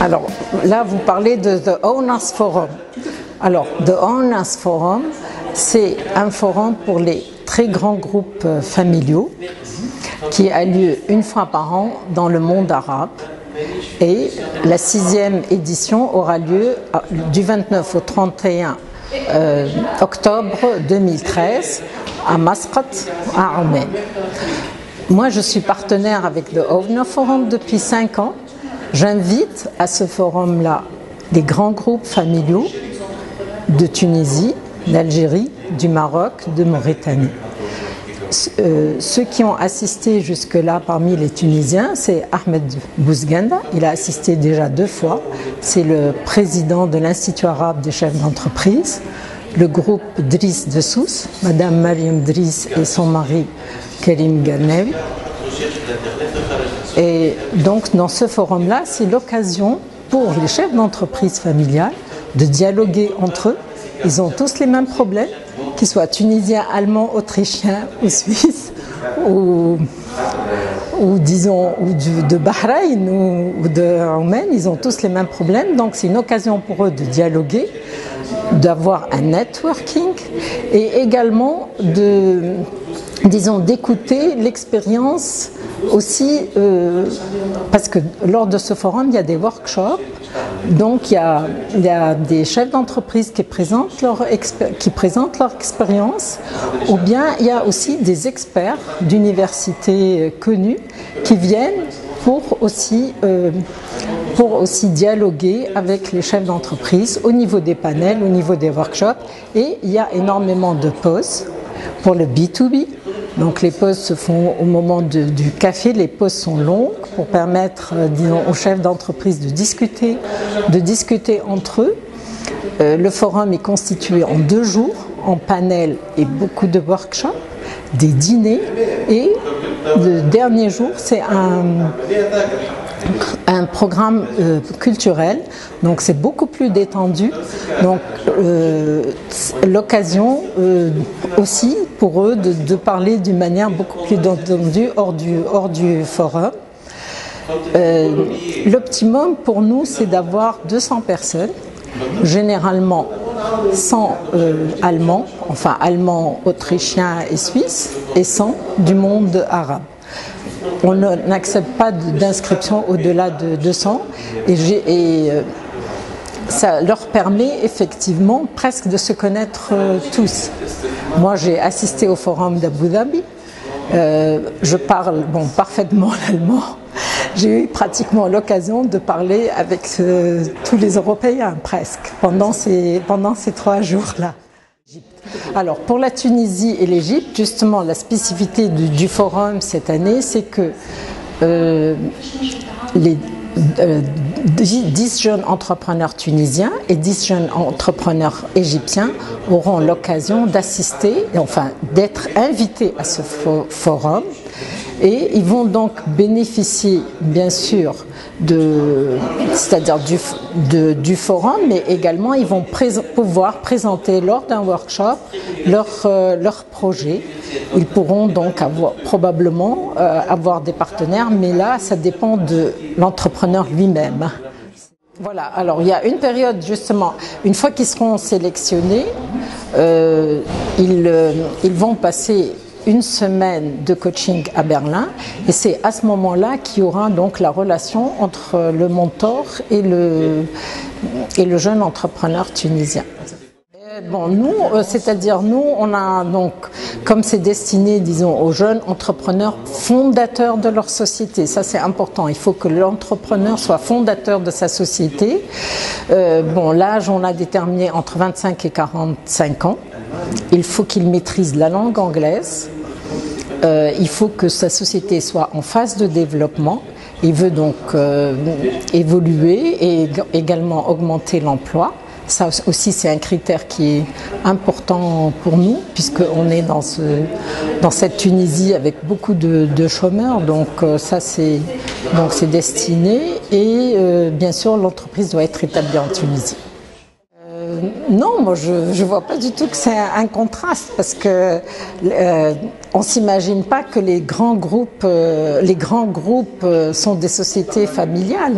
Alors là, vous parlez de The Owners Forum. Alors, The Owners Forum, c'est un forum pour les très grands groupes familiaux qui a lieu une fois par an dans le monde arabe. Et la 6e édition aura lieu du 29 au 31 octobre 2013 à Masqat, à Oman. Moi, je suis partenaire avec The Owner Forum depuis 5 ans. J'invite à ce forum-là des grands groupes familiaux de Tunisie, d'Algérie, du Maroc, de Mauritanie. Ceux qui ont assisté jusque-là parmi les Tunisiens, c'est Ahmed Bouzganda. Il a assisté déjà 2 fois. C'est le président de l'Institut arabe des chefs d'entreprise. Le groupe Driss de Sousse, Madame Mariam Driss et son mari Karim Garnawi. Et donc dans ce forum-là, c'est l'occasion pour les chefs d'entreprise familiales de dialoguer entre eux. Ils ont tous les mêmes problèmes, qu'ils soient tunisiens, allemands, autrichiens ou suisses, ou disons de Bahreïn ou de Oman, ils ont tous les mêmes problèmes. Donc c'est une occasion pour eux de dialoguer, d'avoir un networking et également d'écouter l'expérience aussi, parce que lors de ce forum, il y a des workshops. Donc il y a des chefs d'entreprise qui présentent leur expérience, ou bien il y a aussi des experts d'universités connus qui viennent pour aussi dialoguer avec les chefs d'entreprise au niveau des panels, au niveau des workshops. Et il y a énormément de pauses pour le B2B. Donc les pauses se font au moment du café, les pauses sont longues pour permettre, disons, aux chefs d'entreprise de discuter entre eux. Le forum est constitué en 2 jours, en panel et beaucoup de workshops, des dîners, et le dernier jour c'est un programme culturel, donc c'est beaucoup plus détendu. Donc l'occasion aussi pour eux de parler d'une manière beaucoup plus détendue hors du forum. L'optimum pour nous, c'est d'avoir 200 personnes, généralement 100 Allemands, enfin Allemands, Autrichiens et Suisses, et 100 du monde arabe. On n'accepte pas d'inscription au-delà de 200 et ça leur permet effectivement presque de se connaître tous. Moi, j'ai assisté au forum d'Abu Dhabi. Je parle parfaitement l'allemand. J'ai eu pratiquement l'occasion de parler avec tous les Européens presque pendant ces 3 jours-là. Alors pour la Tunisie et l'Égypte, justement la spécificité du forum cette année, c'est que les 10 jeunes entrepreneurs tunisiens et 10 jeunes entrepreneurs égyptiens auront l'occasion d'assister, enfin d'être invités à ce forum. Et ils vont donc bénéficier, bien sûr, c'est-à-dire du forum, mais également ils vont pouvoir présenter lors d'un workshop leur projet. Ils pourront donc probablement avoir des partenaires, mais là, ça dépend de l'entrepreneur lui-même. Voilà, alors il y a une période justement, une fois qu'ils seront sélectionnés, ils vont passer une semaine de coaching à Berlin, et c'est à ce moment-là qu'il y aura donc la relation entre le mentor et le jeune entrepreneur tunisien. Nous, on a donc, comme c'est destiné, disons, aux jeunes entrepreneurs fondateurs de leur société. Ça, c'est important. Il faut que l'entrepreneur soit fondateur de sa société. L'âge, on l'a déterminé entre 25 et 45 ans. Il faut qu'il maîtrise la langue anglaise. Il faut que sa société soit en phase de développement. Il veut donc évoluer et également augmenter l'emploi. Ça aussi, c'est un critère qui est important pour nous, puisqu'on est dans cette Tunisie avec beaucoup de chômeurs. Donc ça, c'est destiné. Et bien sûr, l'entreprise doit être établie en Tunisie. Non, moi je ne vois pas du tout que c'est un contraste, parce que on s'imagine pas que les grands groupes sont des sociétés familiales.